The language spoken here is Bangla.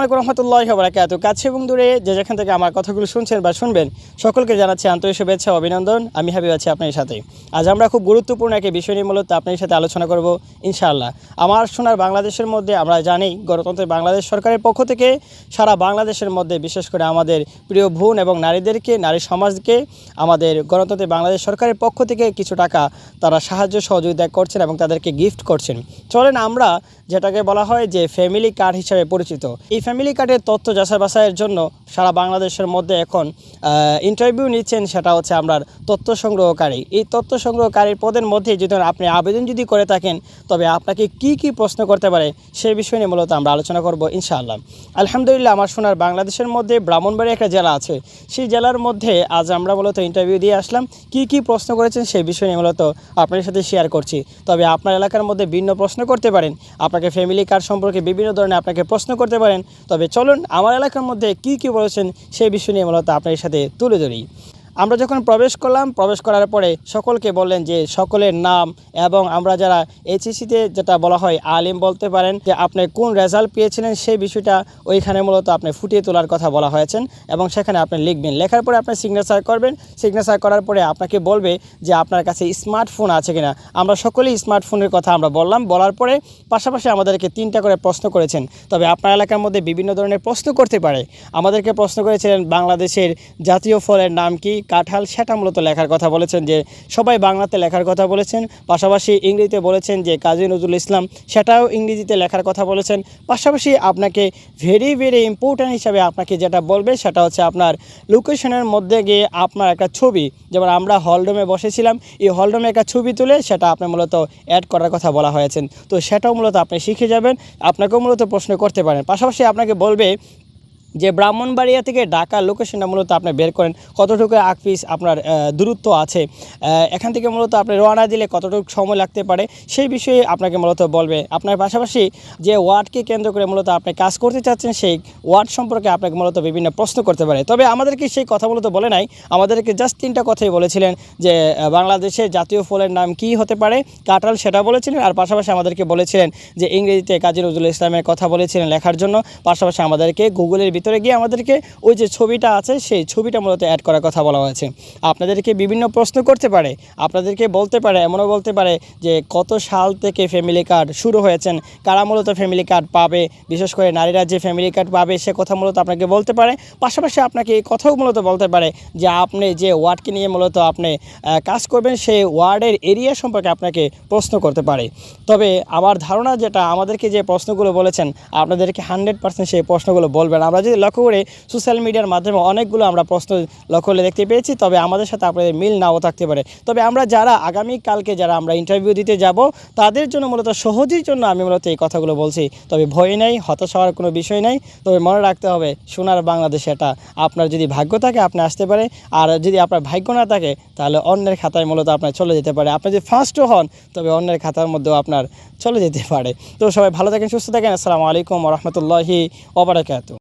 আলাইকুম রহমতুল্লাহি ওয়া বারাকাতুহু। কাছে এবং দূরে যে যেখান থেকে আমার কথাগুলো শুনছেন বা শুনবেন সকলকে জানাচ্ছি আন্তরিক শুভেচ্ছা ও অভিনন্দন। আমি হাবিব আছি আপনার সাথে। আজ আমরা খুব গুরুত্বপূর্ণ একটি বিষয় নিয়ে মূলত আপনার সাথে আলোচনা করব ইনশাআল্লাহ। আমার সোনার বাংলাদেশের মধ্যে আমরা জানি গণতন্ত্রের বাংলাদেশ সরকারের পক্ষ থেকে সারা বাংলাদেশের মধ্যে বিশেষ করে আমাদের প্রিয় বোন এবং নারীদেরকে, নারী সমাজকে আমাদের গণতন্ত্রের বাংলাদেশ সরকারের পক্ষ থেকে কিছু টাকা তারা সাহায্য সহযোগিতা করছেন এবং তাদেরকে গিফট করছেন। চলেন আমরা যেটাকে বলা হয় যে ফ্যামিলি কার্ড হিসাবে পরিচিত, এই ফ্যামিলি কার্ডের তথ্য যাচাই বাছাইয়ের জন্য সারা বাংলাদেশের মধ্যে এখন ইন্টারভিউ নিচ্ছেন, সেটা হচ্ছে আপনার তথ্য সংগ্রহকারী। এই তথ্য সংগ্রহকারীর পদের মধ্যে যদি আপনি আবেদন যদি করে থাকেন তবে আপনাকে কি কি প্রশ্ন করতে পারে সেই বিষয় নিয়ে মূলত আমরা আলোচনা করব ইনশাআল্লাহ। আলহামদুলিল্লাহ, আমার সোনার বাংলাদেশের মধ্যে ব্রাহ্মণবাড়ি একটা জেলা আছে, সেই জেলার মধ্যে আজ আমরা মূলত ইন্টারভিউ দিয়ে আসলাম। কি কি প্রশ্ন করেছেন সেই বিষয় নিয়ে মূলত আপনাদের সাথে শেয়ার করছি। তবে আপনার এলাকার মধ্যে ভিন্ন প্রশ্ন করতে পারেন, আপনাকে ফ্যামিলি কার্ড সম্পর্কে বিভিন্ন ধরনের আপনাকে প্রশ্ন করতে পারেন। তবে চলুন আমার এলাকার মধ্যে কি কি বলেছেন সেই বিষয় নিয়ে মূলত আপনার সাথে তুলে ধরি। আমরা যখন প্রবেশ করলাম, প্রবেশ করার পরে সকলকে বললেন যে সকলের নাম এবং আমরা যারা এইচএসসিতে যেটা বলা হয় আলিম বলতে পারেন, যে আপনি কোন রেজাল্ট পেয়েছিলেন সেই বিষয়টা ওইখানে মূলত আপনি ফুটিয়ে তোলার কথা বলা হয়েছেন এবং সেখানে আপনি লিখবেন। লেখার পরে আপনি সিগনেচার করবেন। সিগনেচার করার পরে আপনাকে বলবে যে আপনার কাছে স্মার্টফোন আছে কিনা। আমরা সকলেই স্মার্টফোনের কথা আমরা বললাম। বলার পরে পাশাপাশি আমাদেরকে 3টা করে প্রশ্ন করেছেন। তবে আপনার এলাকার মধ্যে বিভিন্ন ধরনের প্রশ্ন করতে পারে। আমাদেরকে প্রশ্ন করেছিলেন বাংলাদেশের জাতীয় ফলের নাম কি, কাঁঠাল, সেটা মূলত লেখার কথা বলেছেন, যে সবাই বাংলাতে লেখার কথা বলেছেন। পাশাপাশি ইংরেজিতে বলেছেন যে কাজী নজরুল ইসলাম, সেটাও ইংরেজিতে লেখার কথা বলেছেন। পাশাপাশি আপনাকে ভেরি ইম্পর্ট্যান্ট হিসাবে আপনাকে যেটা বলবে সেটা হচ্ছে আপনার লোকেশনের মধ্যে গিয়ে আপনার একটা ছবি, যেমন আমরা হলরুমে বসেছিলাম, এই হলরুমে একটা ছবি তুলে সেটা আপনি মূলত অ্যাড করার কথা বলা হয়েছেন। তো সেটাও মূলত আপনি শিখে যাবেন, আপনাকেও মূলত প্রশ্ন করতে পারেন। পাশাপাশি আপনাকে বলবে যে ব্রাহ্মণবাড়িয়া থেকে ঢাকার লোকেশনটা মূলত আপনি বের করেন, কতটুকু আকপিস আপনার দূরত্ব আছে, এখান থেকে মূলত আপনি রওনা দিলে কতটুকু সময় লাগতে পারে সেই বিষয়ে আপনাকে মূলত বলবে। আপনার পাশাপাশি যে ওয়ার্ডকে কেন্দ্র করে মূলত আপনি কাজ করতে চাচ্ছেন সেই ওয়ার্ড সম্পর্কে আপনাকে মূলত বিভিন্ন প্রশ্ন করতে পারে। তবে আমাদেরকে সেই কথা মূলত বলে নাই, আমাদেরকে জাস্ট 3টা কথাই বলেছিলেন যে বাংলাদেশের জাতীয় ফলের নাম কি হতে পারে, কাঁঠাল, সেটা বলেছিলেন। আর পাশাপাশি আমাদেরকে বলেছিলেন যে ইংরেজিতে কাজী নজরুল ইসলামের কথা বলেছিলেন লেখার জন্য। পাশাপাশি আমাদেরকে গুগলের ভিতরে গিয়ে আমাদেরকে ওই যে ছবিটা আছে সেই ছবিটা মূলত অ্যাড করার কথা বলা হয়েছে। আপনাদেরকে বিভিন্ন প্রশ্ন করতে পারে, আপনাদেরকে বলতে পারে, এমনও বলতে পারে যে কত সাল থেকে ফ্যামিলি কার্ড শুরু হয়েছেন, কারা মূলত ফ্যামিলি কার্ড পাবে, বিশেষ করে নারীরা যে ফ্যামিলি কার্ড পাবে সে কথা মূলত আপনাকে বলতে পারে। পাশাপাশি আপনাকে এই কথাও মূলত বলতে পারে যে আপনি যে ওয়ার্ডকে নিয়ে মূলত আপনি কাজ করবেন সেই ওয়ার্ডের এরিয়া সম্পর্কে আপনাকে প্রশ্ন করতে পারে। তবে আমার ধারণা যেটা আমাদেরকে যে প্রশ্নগুলো বলেছেন আপনাদেরকে 100% সেই প্রশ্নগুলো বলবেন। আমরা যদি লক্ষ্য করে সোশ্যাল মিডিয়ার মাধ্যমে অনেকগুলো আমরা প্রশ্ন লক্ষ্য করে দেখতে পেয়েছি, তবে আমাদের সাথে আপনাদের মিল নাও থাকতে পারে। তবে আমরা যারা আগামীকালকে যারা আমরা ইন্টারভিউ দিতে যাব তাদের জন্য মূলত সহজের জন্য আমি মূলত এই কথাগুলো বলছি। তবে ভয় নেই, হতাশ হওয়ার কোনো বিষয় নেই। তবে মনে রাখতে হবে সোনার বাংলাদেশ এটা আপনার যদি ভাগ্য থাকে আপনি আসতে পারে, আর যদি আপনার ভাগ্য না থাকে তাহলে অন্যের খাতায় মূলত আপনার চলে যেতে পারে। আপনি যদি ফার্স্টও হন তবে অন্যের খাতার মধ্যেও আপনার চলে যেতে পারে। তো সবাই ভালো থাকেন, সুস্থ থাকেন। আসসালামু আলাইকুম ওয়া রাহমাতুল্লাহি ওয়া বারাকাতুহু।